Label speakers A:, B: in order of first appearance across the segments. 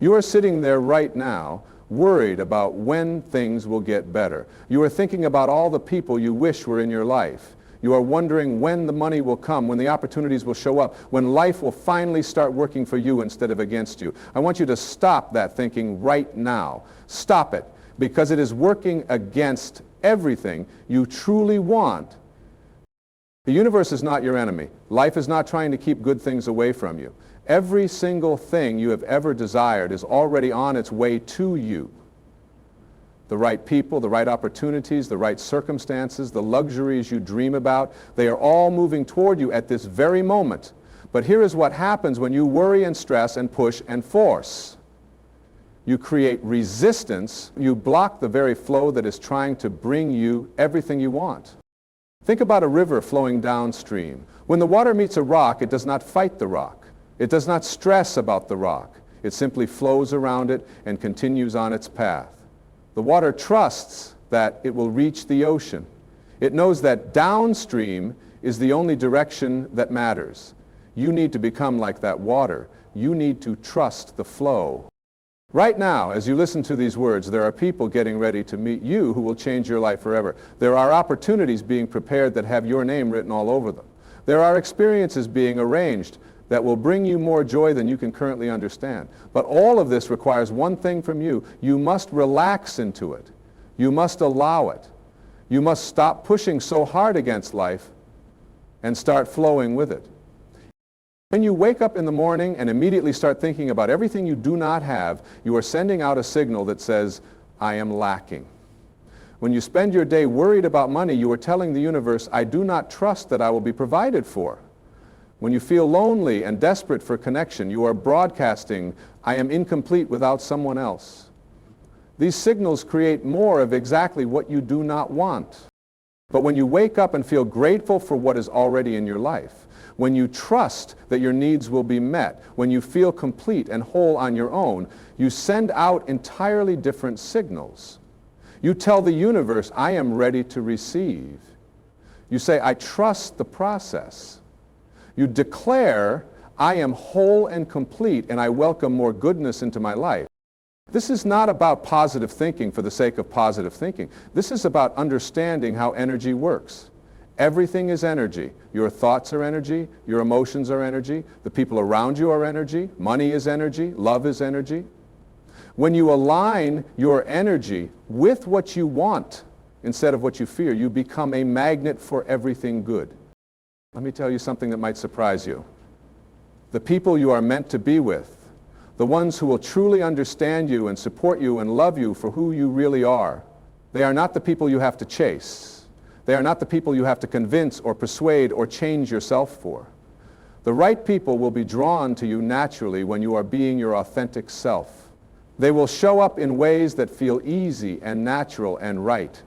A: You are sitting there right now worried about when things will get better. You are thinking about all the people you wish were in your life. You are wondering when the money will come, when the opportunities will show up, when life will finally start working for you instead of against you. I want you to stop that thinking right now. Stop it, because it is working against everything you truly want. The universe is not your enemy. Life is not trying to keep good things away from you. Every single thing you have ever desired is already on its way to you. The right people, the right opportunities, the right circumstances, the luxuries you dream about, they are all moving toward you at this very moment. But here is what happens when you worry and stress and push and force. You create resistance. You block the very flow that is trying to bring you everything you want. Think about a river flowing downstream. When the water meets a rock, it does not fight the rock. It does not stress about the rock. It simply flows around it and continues on its path. The water trusts that it will reach the ocean. It knows that downstream is the only direction that matters. You need to become like that water. You need to trust the flow. Right now, as you listen to these words, there are people getting ready to meet you who will change your life forever. There are opportunities being prepared that have your name written all over them. There are experiences being arranged that will bring you more joy than you can currently understand. But all of this requires one thing from you. You must relax into it. You must allow it. You must stop pushing so hard against life and start flowing with it. When you wake up in the morning and immediately start thinking about everything you do not have, you are sending out a signal that says, I am lacking. When you spend your day worried about money, you are telling the universe, I do not trust that I will be provided for. When you feel lonely and desperate for connection, you are broadcasting, I am incomplete without someone else. These signals create more of exactly what you do not want. But when you wake up and feel grateful for what is already in your life, when you trust that your needs will be met, when you feel complete and whole on your own, you send out entirely different signals. You tell the universe, I am ready to receive. You say, I trust the process. You declare, I am whole and complete, and I welcome more goodness into my life. This is not about positive thinking for the sake of positive thinking. This is about understanding how energy works. Everything is energy. Your thoughts are energy. Your emotions are energy. The people around you are energy. Money is energy. Love is energy. When you align your energy with what you want instead of what you fear, you become a magnet for everything good. Let me tell you something that might surprise you. The people you are meant to be with, the ones who will truly understand you and support you and love you for who you really are, they are not the people you have to chase. They are not the people you have to convince or persuade or change yourself for. The right people will be drawn to you naturally when you are being your authentic self. They will show up in ways that feel easy and natural and right.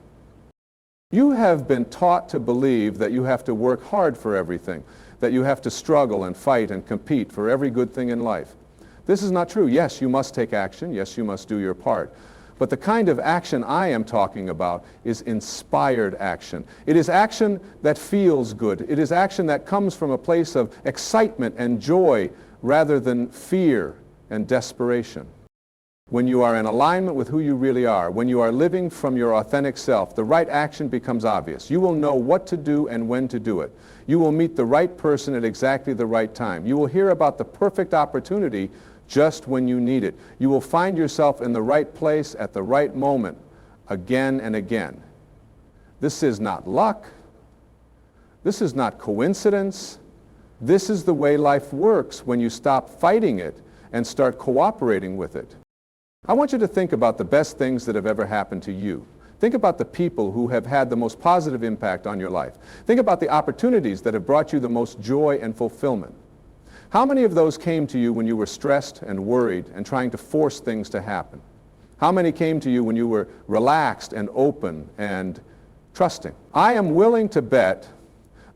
A: You have been taught to believe that you have to work hard for everything, that you have to struggle and fight and compete for every good thing in life. This is not true. Yes, you must take action. Yes, you must do your part. But the kind of action I am talking about is inspired action. It is action that feels good. It is action that comes from a place of excitement and joy rather than fear and desperation. When you are in alignment with who you really are, when you are living from your authentic self, the right action becomes obvious. You will know what to do and when to do it. You will meet the right person at exactly the right time. You will hear about the perfect opportunity just when you need it. You will find yourself in the right place at the right moment again and again. This is not luck. This is not coincidence. This is the way life works when you stop fighting it and start cooperating with it. I want you to think about the best things that have ever happened to you. Think about the people who have had the most positive impact on your life. Think about the opportunities that have brought you the most joy and fulfillment. How many of those came to you when you were stressed and worried and trying to force things to happen? How many came to you when you were relaxed and open and trusting? I am willing to bet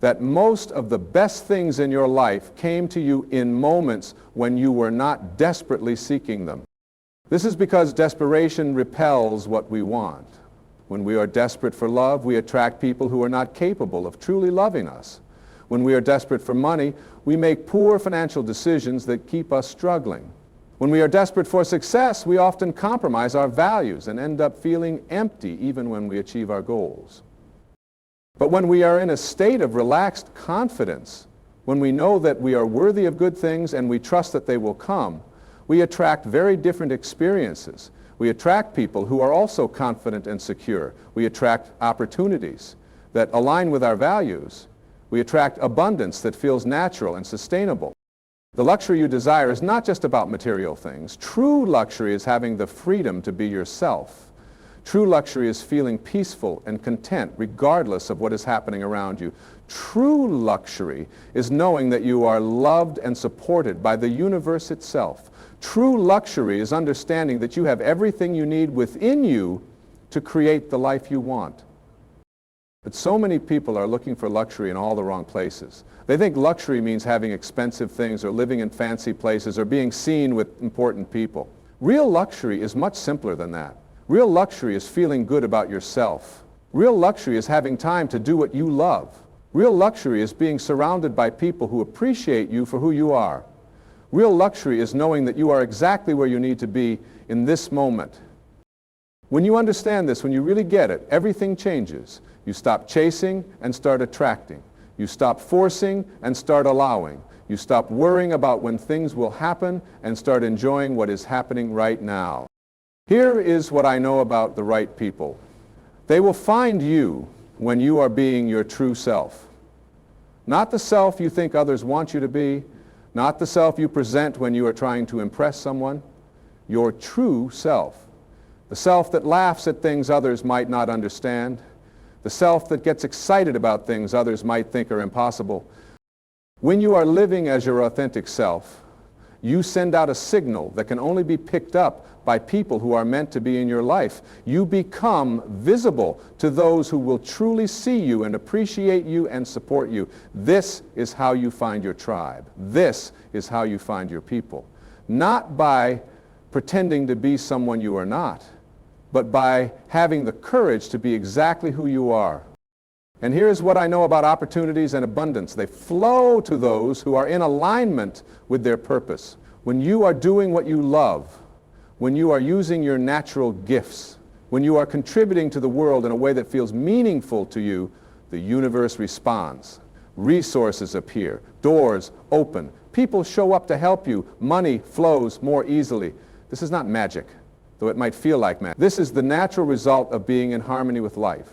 A: that most of the best things in your life came to you in moments when you were not desperately seeking them. This is because desperation repels what we want. When we are desperate for love, we attract people who are not capable of truly loving us. When we are desperate for money, we make poor financial decisions that keep us struggling. When we are desperate for success, we often compromise our values and end up feeling empty even when we achieve our goals. But when we are in a state of relaxed confidence, when we know that we are worthy of good things and we trust that they will come, we attract very different experiences. We attract people who are also confident and secure. We attract opportunities that align with our values. We attract abundance that feels natural and sustainable. The luxury you desire is not just about material things. True luxury is having the freedom to be yourself. True luxury is feeling peaceful and content regardless of what is happening around you. True luxury is knowing that you are loved and supported by the universe itself. True luxury is understanding that you have everything you need within you to create the life you want. But so many people are looking for luxury in all the wrong places. They think luxury means having expensive things or living in fancy places or being seen with important people. Real luxury is much simpler than that. Real luxury is feeling good about yourself. Real luxury is having time to do what you love. Real luxury is being surrounded by people who appreciate you for who you are. Real luxury is knowing that you are exactly where you need to be in this moment. When you understand this, when you really get it, everything changes. You stop chasing and start attracting. You stop forcing and start allowing. You stop worrying about when things will happen and start enjoying what is happening right now. Here is what I know about the right people. They will find you when you are being your true self. Not the self you think others want you to be, not the self you present when you are trying to impress someone, your true self. The self that laughs at things others might not understand, the self that gets excited about things others might think are impossible. When you are living as your authentic self, you send out a signal that can only be picked up by people who are meant to be in your life. You become visible to those who will truly see you and appreciate you and support you. This is how you find your tribe. This is how you find your people. Not by pretending to be someone you are not, but by having the courage to be exactly who you are. And here's what I know about opportunities and abundance. They flow to those who are in alignment with their purpose. When you are doing what you love, when you are using your natural gifts, when you are contributing to the world in a way that feels meaningful to you, the universe responds. Resources appear, doors open, people show up to help you, money flows more easily. This is not magic, though it might feel like magic. This is the natural result of being in harmony with life.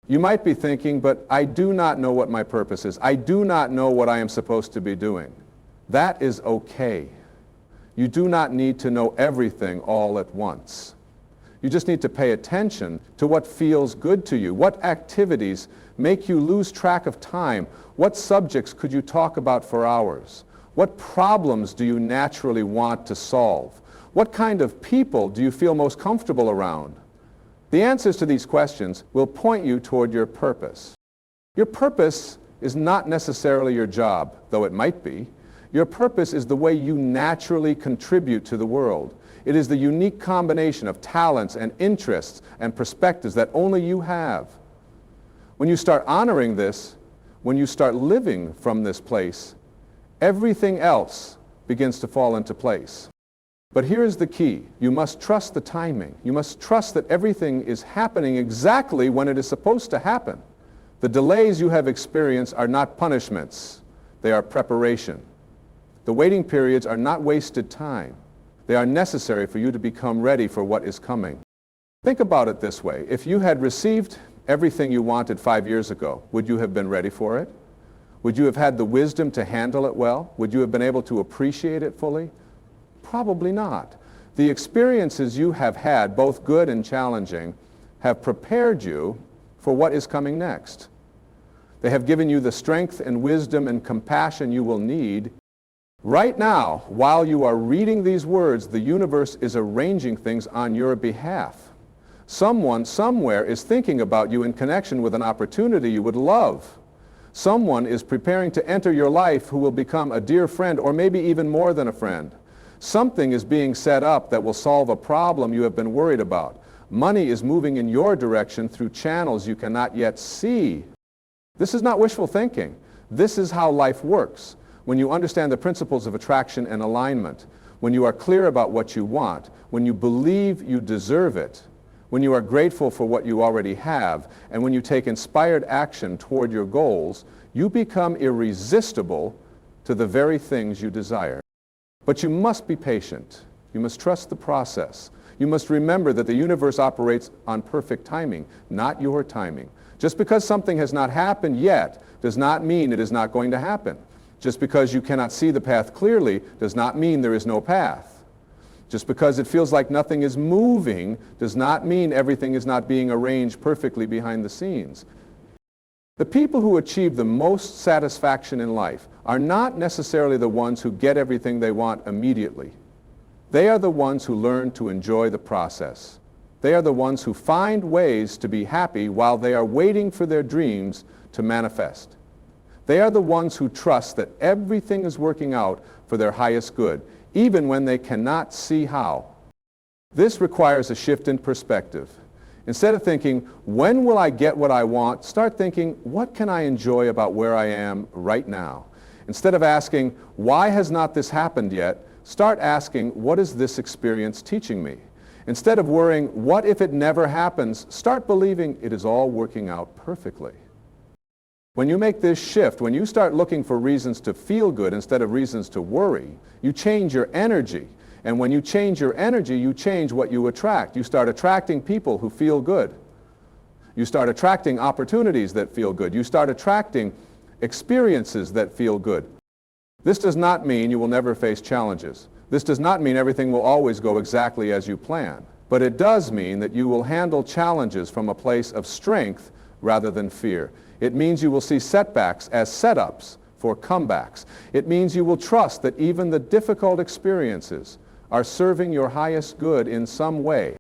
A: You might be thinking, but I do not know what my purpose is. I do not know what I am supposed to be doing. That is okay. You do not need to know everything all at once. You just need to pay attention to what feels good to you. What activities make you lose track of time? What subjects could you talk about for hours? What problems do you naturally want to solve? What kind of people do you feel most comfortable around? The answers to these questions will point you toward your purpose. Your purpose is not necessarily your job, though it might be. Your purpose is the way you naturally contribute to the world. It is the unique combination of talents and interests and perspectives that only you have. When you start honoring this, when you start living from this place, everything else begins to fall into place. But here's the key. You must trust the timing. You must trust that everything is happening exactly when it is supposed to happen. The delays you have experienced are not punishments. They are preparation. The waiting periods are not wasted time. They are necessary for you to become ready for what is coming. Think about it this way. If you had received everything you wanted 5 years ago, would you have been ready for it? Would you have had the wisdom to handle it well? Would you have been able to appreciate it fully? Probably not. The experiences you have had, both good and challenging, have prepared you for what is coming next. They have given you the strength and wisdom and compassion you will need. Right now, while you are reading these words, the universe is arranging things on your behalf. Someone somewhere is thinking about you in connection with an opportunity you would love. Someone is preparing to enter your life who will become a dear friend, or maybe even more than a friend. Something is being set up that will solve a problem you have been worried about. Money is moving in your direction through channels you cannot yet see. This is not wishful thinking. This is how life works. When you understand the principles of attraction and alignment, when you are clear about what you want, when you believe you deserve it, when you are grateful for what you already have, and when you take inspired action toward your goals, you become irresistible to the very things you desire. But you must be patient. You must trust the process. You must remember that the universe operates on perfect timing, not your timing. Just because something has not happened yet does not mean it is not going to happen. Just because you cannot see the path clearly does not mean there is no path. Just because it feels like nothing is moving does not mean everything is not being arranged perfectly behind the scenes. The people who achieve the most satisfaction in life are not necessarily the ones who get everything they want immediately. They are the ones who learn to enjoy the process. They are the ones who find ways to be happy while they are waiting for their dreams to manifest. They are the ones who trust that everything is working out for their highest good, even when they cannot see how. This requires a shift in perspective. Instead of thinking, when will I get what I want, start thinking, what can I enjoy about where I am right now? Instead of asking, why has not this happened yet, start asking, what is this experience teaching me? Instead of worrying, what if it never happens, start believing it is all working out perfectly. When you make this shift, when you start looking for reasons to feel good instead of reasons to worry, you change your energy. And when you change your energy, you change what you attract. You start attracting people who feel good. You start attracting opportunities that feel good. You start attracting experiences that feel good. This does not mean you will never face challenges. This does not mean everything will always go exactly as you plan. But it does mean that you will handle challenges from a place of strength rather than fear. It means you will see setbacks as setups for comebacks. It means you will trust that even the difficult experiences are serving your highest good in some way.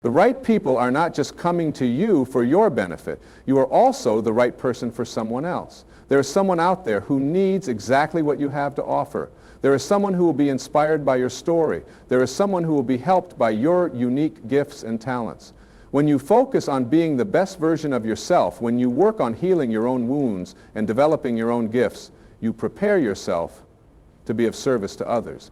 A: The right people are not just coming to you for your benefit. You are also the right person for someone else. There is someone out there who needs exactly what you have to offer. There is someone who will be inspired by your story. There is someone who will be helped by your unique gifts and talents. When you focus on being the best version of yourself, when you work on healing your own wounds and developing your own gifts, you prepare yourself to be of service to others.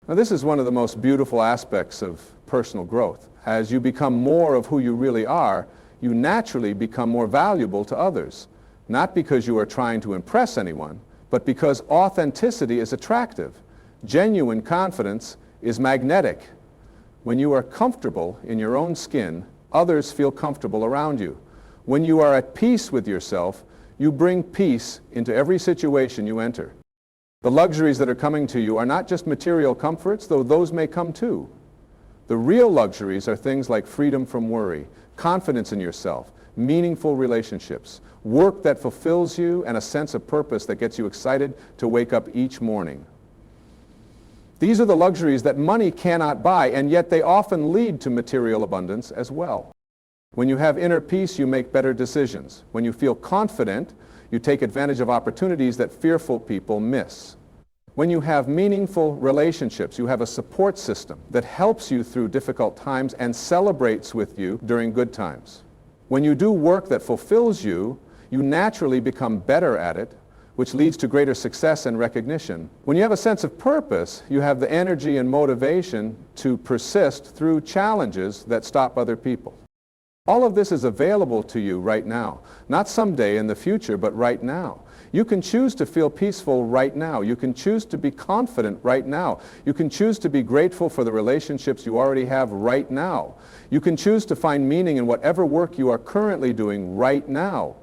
A: Now, this is one of the most beautiful aspects of personal growth. As you become more of who you really are, you naturally become more valuable to others, not because you are trying to impress anyone, but because authenticity is attractive. Genuine confidence is magnetic. When you are comfortable in your own skin, others feel comfortable around you. When you are at peace with yourself, you bring peace into every situation you enter. The luxuries that are coming to you are not just material comforts, though those may come too. The real luxuries are things like freedom from worry, confidence in yourself, meaningful relationships, work that fulfills you, and a sense of purpose that gets you excited to wake up each morning. These are the luxuries that money cannot buy, and yet they often lead to material abundance as well. When you have inner peace, you make better decisions. When you feel confident, you take advantage of opportunities that fearful people miss. When you have meaningful relationships, you have a support system that helps you through difficult times and celebrates with you during good times. When you do work that fulfills you, you naturally become better at it, which leads to greater success and recognition. When you have a sense of purpose, you have the energy and motivation to persist through challenges that stop other people. All of this is available to you right now, not someday in the future, but right now. You can choose to feel peaceful right now. You can choose to be confident right now. You can choose to be grateful for the relationships you already have right now. You can choose to find meaning in whatever work you are currently doing right now.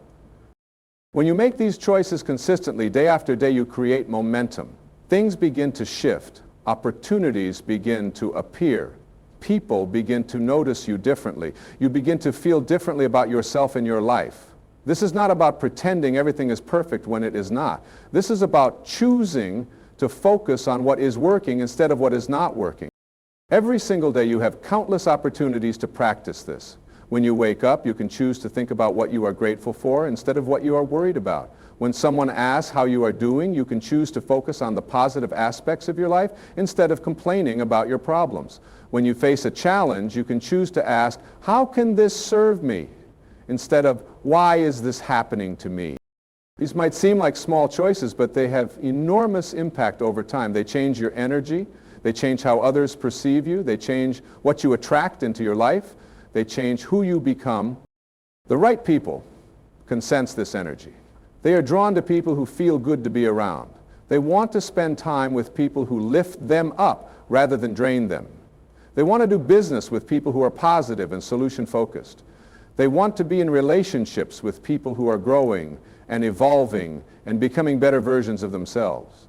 A: When you make these choices consistently, day after day, you create momentum. Things begin to shift. Opportunities begin to appear. People begin to notice you differently. You begin to feel differently about yourself and your life. This is not about pretending everything is perfect when it is not. This is about choosing to focus on what is working instead of what is not working. Every single day you have countless opportunities to practice this. When you wake up, you can choose to think about what you are grateful for instead of what you are worried about. When someone asks how you are doing, you can choose to focus on the positive aspects of your life instead of complaining about your problems. When you face a challenge, you can choose to ask, how can this serve me? Instead of, why is this happening to me? These might seem like small choices, but they have enormous impact over time. They change your energy, They change how others perceive you. They change what you attract into your life. They change who you become. The right people can sense this energy. They are drawn to people who feel good to be around. They want to spend time with people who lift them up rather than drain them. They want to do business with people who are positive and solution-focused. They want to be in relationships with people who are growing and evolving and becoming better versions of themselves.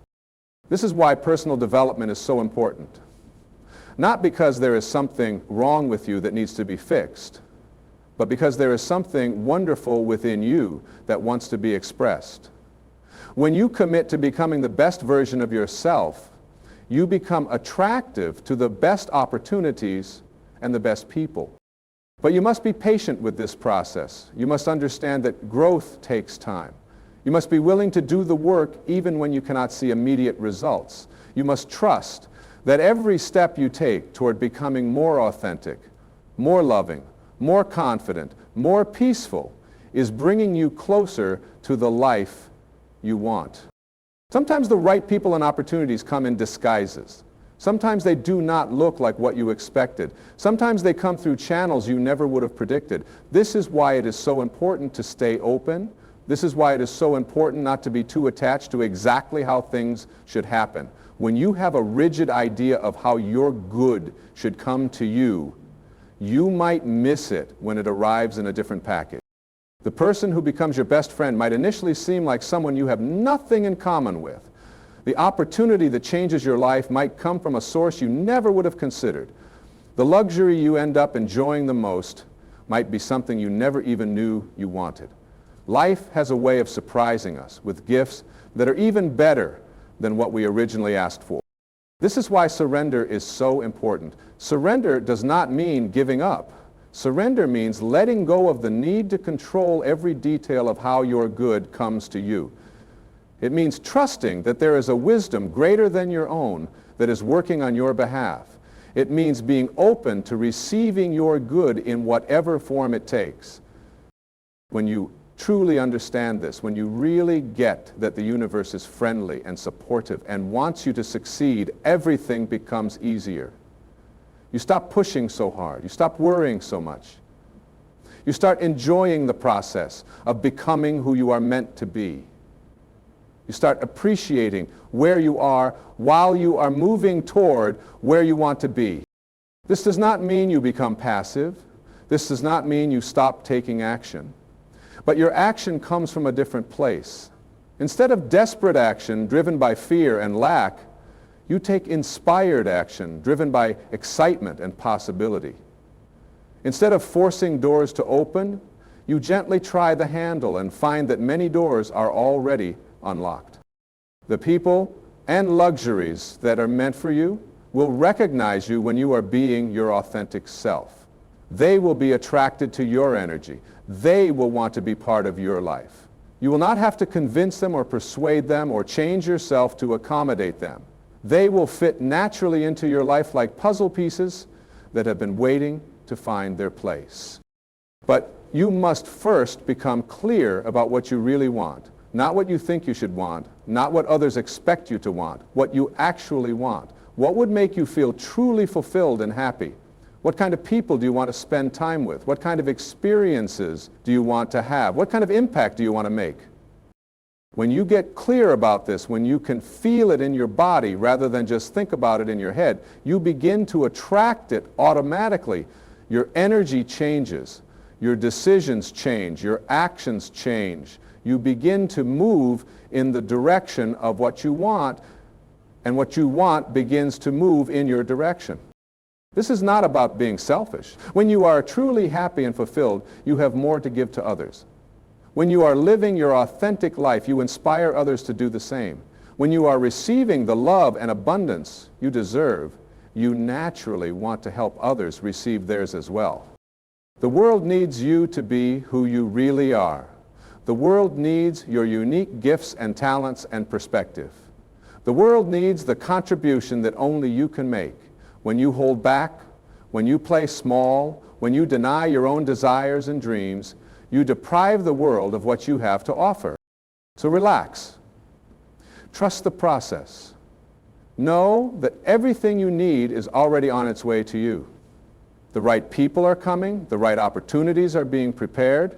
A: This is why personal development is so important. Not because there is something wrong with you that needs to be fixed, but because there is something wonderful within you that wants to be expressed. When you commit to becoming the best version of yourself, you become attractive to the best opportunities and the best people. But you must be patient with this process. You must understand that growth takes time. You must be willing to do the work even when you cannot see immediate results. You must trust that every step you take toward becoming more authentic, more loving, more confident, more peaceful is bringing you closer to the life you want. Sometimes the right people and opportunities come in disguises. Sometimes they do not look like what you expected. Sometimes they come through channels you never would have predicted. This is why it is so important to stay open. This is why it is so important not to be too attached to exactly how things should happen. When you have a rigid idea of how your good should come to you, you might miss it when it arrives in a different package. The person who becomes your best friend might initially seem like someone you have nothing in common with. The opportunity that changes your life might come from a source you never would have considered. The luxury you end up enjoying the most might be something you never even knew you wanted. Life has a way of surprising us with gifts that are even better than what we originally asked for. This is why surrender is so important. Surrender does not mean giving up. Surrender means letting go of the need to control every detail of how your good comes to you. It means trusting that there is a wisdom greater than your own that is working on your behalf. It means being open to receiving your good in whatever form it takes. When you truly understand this, when you really get that the universe is friendly and supportive and wants you to succeed, everything becomes easier. You stop pushing so hard. You stop worrying so much. You start enjoying the process of becoming who you are meant to be. You start appreciating where you are while you are moving toward where you want to be. This does not mean you become passive. This does not mean you stop taking action. But your action comes from a different place. Instead of desperate action driven by fear and lack, you take inspired action driven by excitement and possibility. Instead of forcing doors to open, you gently try the handle and find that many doors are already unlocked. The people and luxuries that are meant for you will recognize you when you are being your authentic self. They will be attracted to your energy. They will want to be part of your life. You will not have to convince them or persuade them or change yourself to accommodate them. They will fit naturally into your life like puzzle pieces that have been waiting to find their place. But you must first become clear about what you really want. Not what you think you should want, not what others expect you to want, what you actually want. What would make you feel truly fulfilled and happy? What kind of people do you want to spend time with? What kind of experiences do you want to have? What kind of impact do you want to make? When you get clear about this, when you can feel it in your body rather than just think about it in your head, you begin to attract it automatically. Your energy changes, your decisions change, your actions change. You begin to move in the direction of what you want, and what you want begins to move in your direction. This is not about being selfish. When you are truly happy and fulfilled, you have more to give to others. When you are living your authentic life, you inspire others to do the same. When you are receiving the love and abundance you deserve, you naturally want to help others receive theirs as well. The world needs you to be who you really are. The world needs your unique gifts and talents and perspective. The world needs the contribution that only you can make. When you hold back, when you play small, when you deny your own desires and dreams, you deprive the world of what you have to offer. So relax. Trust the process. Know that everything you need is already on its way to you. The right people are coming, the right opportunities are being prepared,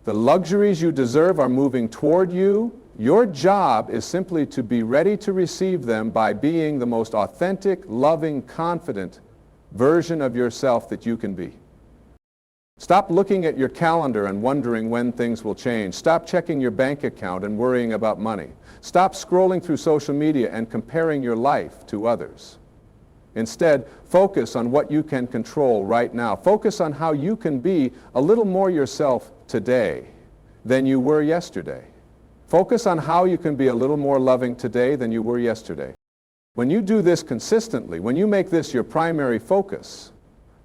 A: the luxuries you deserve are moving toward you. Your job is simply to be ready to receive them by being the most authentic, loving, confident version of yourself that you can be. Stop looking at your calendar and wondering when things will change. Stop checking your bank account and worrying about money. Stop scrolling through social media and comparing your life to others. Instead, focus on what you can control right now. Focus on how you can be a little more yourself today than you were yesterday. Focus on how you can be a little more loving today than you were yesterday. When you do this consistently, when you make this your primary focus,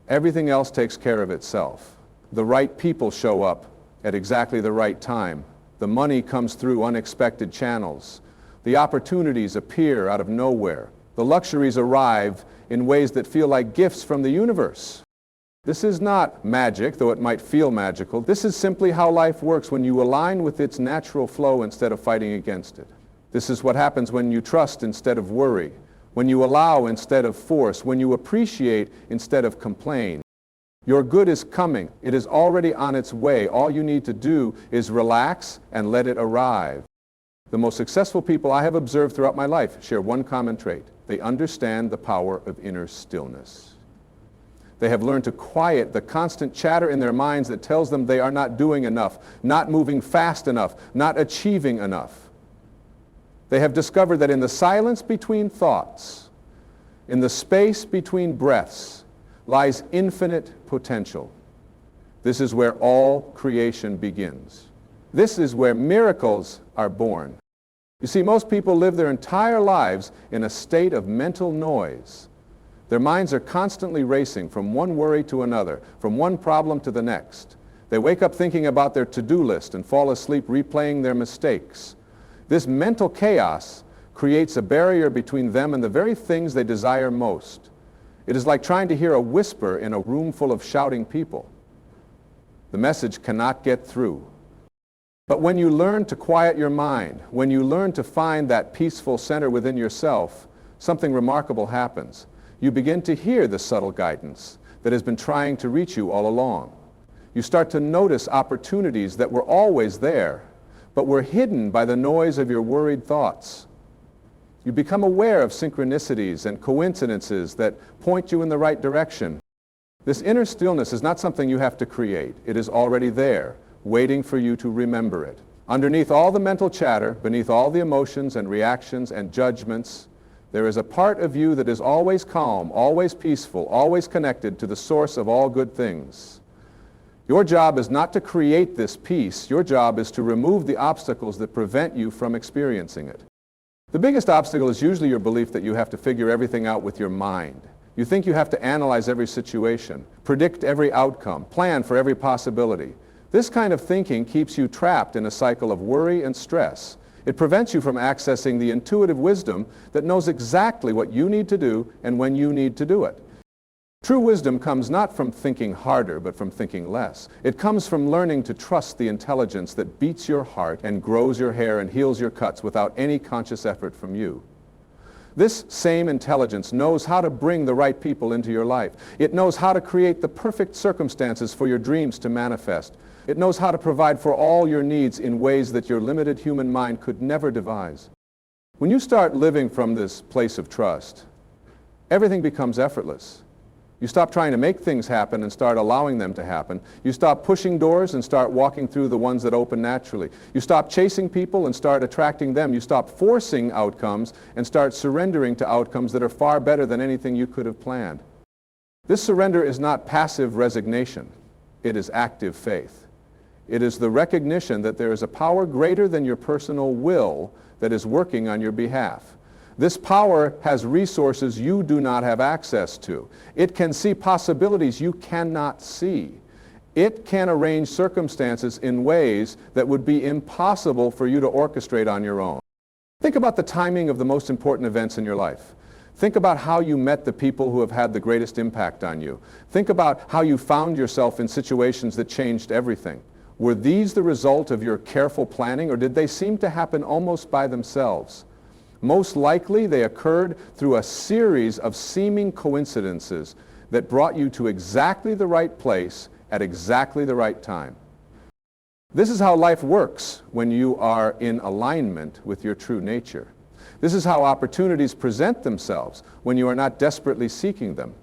A: everything else takes care of itself. The right people show up at exactly the right time. The money comes through unexpected channels. The opportunities appear out of nowhere. The luxuries arrive in ways that feel like gifts from the universe. This is not magic, though it might feel magical. This is simply how life works when you align with its natural flow instead of fighting against it. This is what happens when you trust instead of worry, when you allow instead of force, when you appreciate instead of complain. Your good is coming. It is already on its way. All you need to do is relax and let it arrive. The most successful people I have observed throughout my life share one common trait. They understand the power of inner stillness. They have learned to quiet the constant chatter in their minds that tells them they are not doing enough, not moving fast enough, not achieving enough. They have discovered that in the silence between thoughts, in the space between breaths, lies infinite potential. This is where all creation begins. This is where miracles are born. You see, most people live their entire lives in a state of mental noise. Their minds are constantly racing from one worry to another, from one problem to the next. They wake up thinking about their to-do list and fall asleep replaying their mistakes. This mental chaos creates a barrier between them and the very things they desire most. It is like trying to hear a whisper in a room full of shouting people. The message cannot get through. But when you learn to quiet your mind, when you learn to find that peaceful center within yourself, something remarkable happens. You begin to hear the subtle guidance that has been trying to reach you all along. You start to notice opportunities that were always there, but were hidden by the noise of your worried thoughts. You become aware of synchronicities and coincidences that point you in the right direction. This inner stillness is not something you have to create. It is already there, waiting for you to remember it. Underneath all the mental chatter, beneath all the emotions and reactions and judgments, there is a part of you that is always calm, always peaceful, always connected to the source of all good things. Your job is not to create this peace. Your job is to remove the obstacles that prevent you from experiencing it. The biggest obstacle is usually your belief that you have to figure everything out with your mind. You think you have to analyze every situation, predict every outcome, plan for every possibility. This kind of thinking keeps you trapped in a cycle of worry and stress. It prevents you from accessing the intuitive wisdom that knows exactly what you need to do and when you need to do it. True wisdom comes not from thinking harder, but from thinking less. It comes from learning to trust the intelligence that beats your heart and grows your hair and heals your cuts without any conscious effort from you. This same intelligence knows how to bring the right people into your life. It knows how to create the perfect circumstances for your dreams to manifest. It knows how to provide for all your needs in ways that your limited human mind could never devise. When you start living from this place of trust, everything becomes effortless. You stop trying to make things happen and start allowing them to happen. You stop pushing doors and start walking through the ones that open naturally. You stop chasing people and start attracting them. You stop forcing outcomes and start surrendering to outcomes that are far better than anything you could have planned. This surrender is not passive resignation. It is active faith. It is the recognition that there is a power greater than your personal will that is working on your behalf. This power has resources you do not have access to. It can see possibilities you cannot see. It can arrange circumstances in ways that would be impossible for you to orchestrate on your own. Think about the timing of the most important events in your life. Think about how you met the people who have had the greatest impact on you. Think about how you found yourself in situations that changed everything. Were these the result of your careful planning, or did they seem to happen almost by themselves? Most likely they occurred through a series of seeming coincidences that brought you to exactly the right place at exactly the right time. This is how life works when you are in alignment with your true nature. This is how opportunities present themselves when you are not desperately seeking them.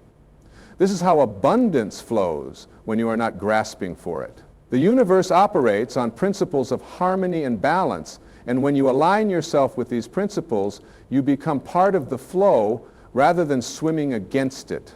A: This is how abundance flows when you are not grasping for it. The universe operates on principles of harmony and balance, and when you align yourself with these principles, you become part of the flow rather than swimming against it.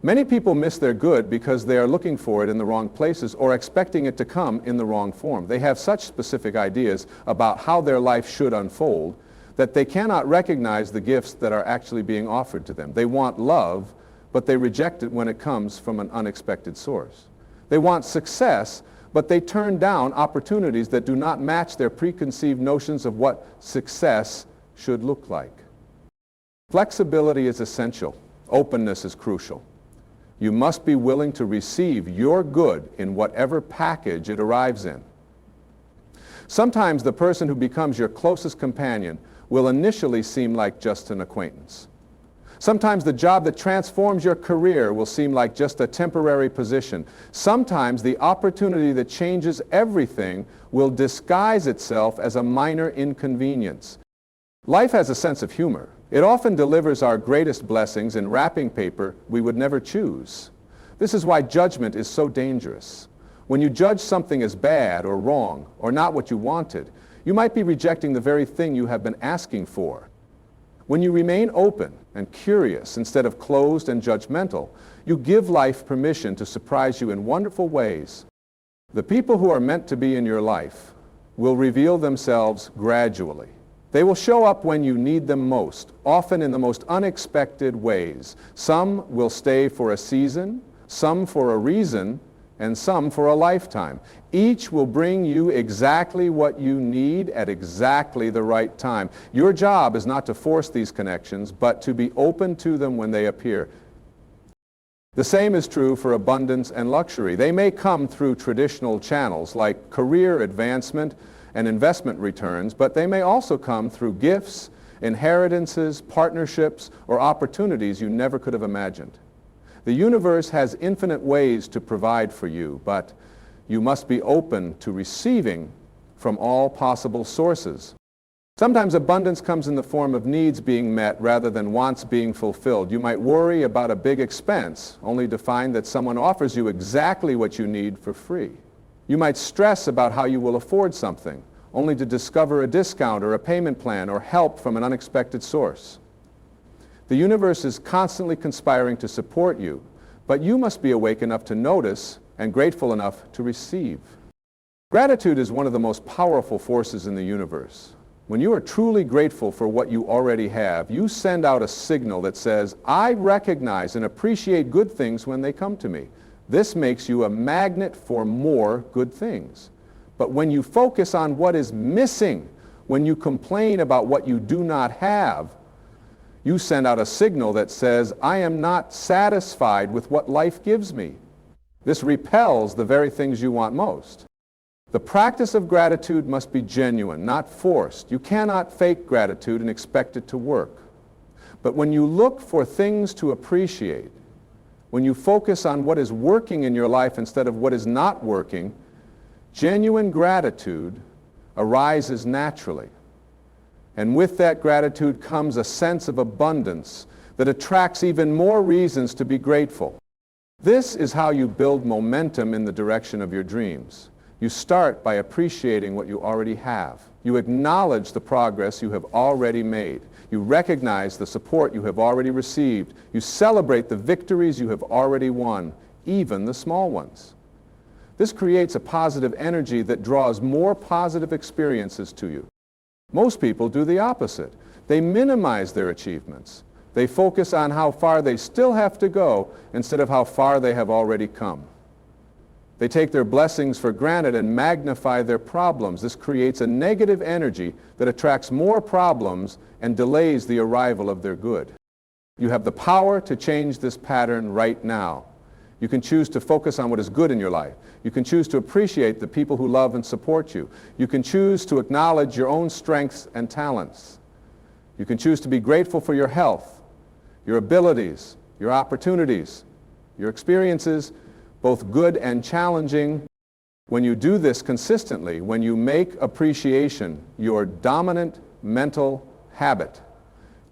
A: Many people miss their good because they are looking for it in the wrong places or expecting it to come in the wrong form. They have such specific ideas about how their life should unfold that they cannot recognize the gifts that are actually being offered to them. They want love, but they reject it when it comes from an unexpected source. They want success, but they turn down opportunities that do not match their preconceived notions of what success should look like. Flexibility is essential. Openness is crucial. You must be willing to receive your good in whatever package it arrives in. Sometimes the person who becomes your closest companion will initially seem like just an acquaintance. Sometimes the job that transforms your career will seem like just a temporary position. Sometimes the opportunity that changes everything will disguise itself as a minor inconvenience. Life has a sense of humor. It often delivers our greatest blessings in wrapping paper we would never choose. This is why judgment is so dangerous. When you judge something as bad or wrong or not what you wanted, you might be rejecting the very thing you have been asking for. When you remain open and curious instead of closed and judgmental, you give life permission to surprise you in wonderful ways. The people who are meant to be in your life will reveal themselves gradually. They will show up when you need them most, often in the most unexpected ways. Some will stay for a season, some for a reason, and some for a lifetime. Each will bring you exactly what you need at exactly the right time. Your job is not to force these connections, but to be open to them when they appear. The same is true for abundance and luxury. They may come through traditional channels like career advancement and investment returns, but they may also come through gifts, inheritances, partnerships, or opportunities you never could have imagined. The universe has infinite ways to provide for you, but you must be open to receiving from all possible sources. Sometimes abundance comes in the form of needs being met rather than wants being fulfilled. You might worry about a big expense, only to find that someone offers you exactly what you need for free. You might stress about how you will afford something, only to discover a discount or a payment plan or help from an unexpected source. The universe is constantly conspiring to support you, but you must be awake enough to notice and grateful enough to receive. Gratitude is one of the most powerful forces in the universe. When you are truly grateful for what you already have, you send out a signal that says, I recognize and appreciate good things when they come to me. This makes you a magnet for more good things. But when you focus on what is missing, when you complain about what you do not have, you send out a signal that says, I am not satisfied with what life gives me. This repels the very things you want most. The practice of gratitude must be genuine, not forced. You cannot fake gratitude and expect it to work. But when you look for things to appreciate, when you focus on what is working in your life instead of what is not working, genuine gratitude arises naturally. And with that gratitude comes a sense of abundance that attracts even more reasons to be grateful. This is how you build momentum in the direction of your dreams. You start by appreciating what you already have. You acknowledge the progress you have already made. You recognize the support you have already received. You celebrate the victories you have already won, even the small ones. This creates a positive energy that draws more positive experiences to you. Most people do the opposite. They minimize their achievements. They focus on how far they still have to go instead of how far they have already come. They take their blessings for granted and magnify their problems. This creates a negative energy that attracts more problems and delays the arrival of their good. You have the power to change this pattern right now. You can choose to focus on what is good in your life. You can choose to appreciate the people who love and support you. You can choose to acknowledge your own strengths and talents. You can choose to be grateful for your health, your abilities, your opportunities, your experiences, both good and challenging. When you do this consistently, when you make appreciation your dominant mental habit,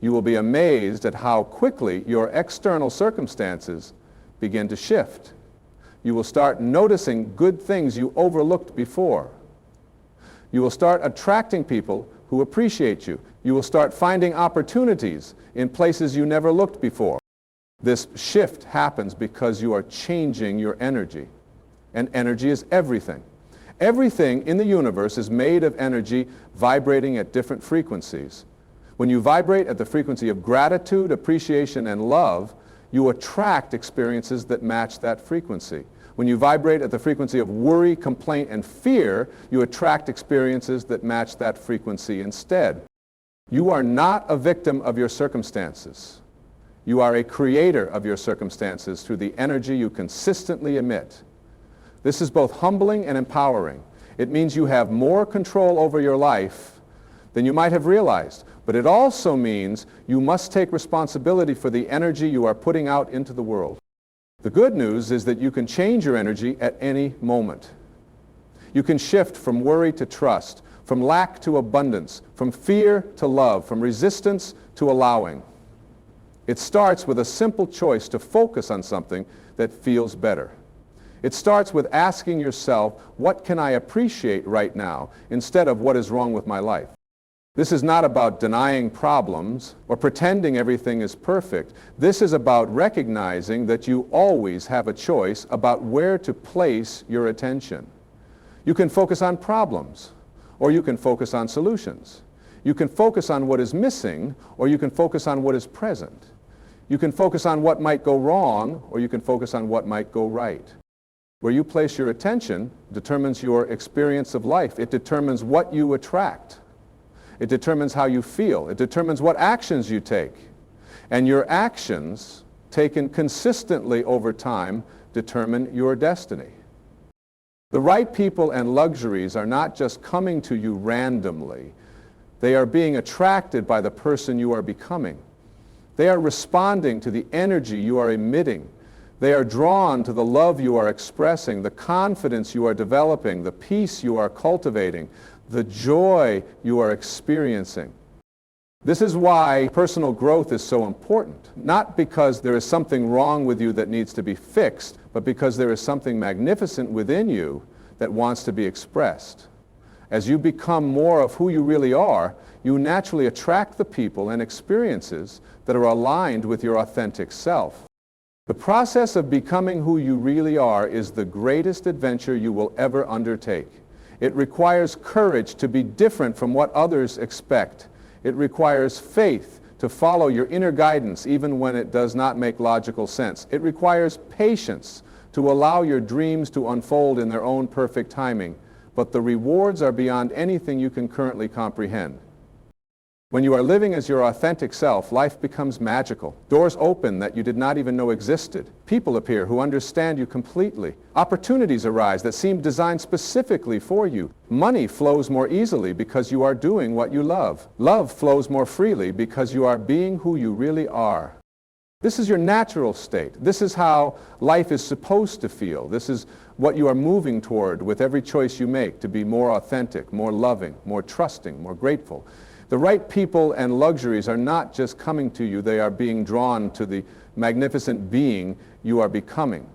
A: you will be amazed at how quickly your external circumstances begin to shift. You will start noticing good things you overlooked before. You will start attracting people who appreciate you. You will start finding opportunities in places you never looked before. This shift happens because you are changing your energy. And energy is everything. Everything in the universe is made of energy vibrating at different frequencies. When you vibrate at the frequency of gratitude, appreciation, and love, you attract experiences that match that frequency. When you vibrate at the frequency of worry, complaint, and fear, you attract experiences that match that frequency instead. You are not a victim of your circumstances. You are a creator of your circumstances through the energy you consistently emit. This is both humbling and empowering. It means you have more control over your life than you might have realized. But it also means you must take responsibility for the energy you are putting out into the world. The good news is that you can change your energy at any moment. You can shift from worry to trust, from lack to abundance, from fear to love, from resistance to allowing. It starts with a simple choice to focus on something that feels better. It starts with asking yourself, what can I appreciate right now, instead of what is wrong with my life? This is not about denying problems or pretending everything is perfect. This is about recognizing that you always have a choice about where to place your attention. You can focus on problems, or you can focus on solutions. You can focus on what is missing, or you can focus on what is present. You can focus on what might go wrong, or you can focus on what might go right. Where you place your attention determines your experience of life. It determines what you attract. It determines how you feel. It determines what actions you take. And your actions, taken consistently over time, determine your destiny. The right people and luxuries are not just coming to you randomly. They are being attracted by the person you are becoming. They are responding to the energy you are emitting. They are drawn to the love you are expressing, the confidence you are developing, the peace you are cultivating, the joy you are experiencing. This is why personal growth is so important. Not because there is something wrong with you that needs to be fixed, but because there is something magnificent within you that wants to be expressed. As you become more of who you really are, you naturally attract the people and experiences that are aligned with your authentic self. The process of becoming who you really are is the greatest adventure you will ever undertake. It requires courage to be different from what others expect. It requires faith to follow your inner guidance even when it does not make logical sense. It requires patience to allow your dreams to unfold in their own perfect timing. But the rewards are beyond anything you can currently comprehend. When you are living as your authentic self, life becomes magical. Doors open that you did not even know existed. People appear who understand you completely. Opportunities arise that seem designed specifically for you. Money flows more easily because you are doing what you love. Love flows more freely because you are being who you really are. This is your natural state. This is how life is supposed to feel. This is what you are moving toward with every choice you make, to be more authentic, more loving, more trusting, more grateful. The right people and luxuries are not just coming to you, they are being drawn to the magnificent being you are becoming.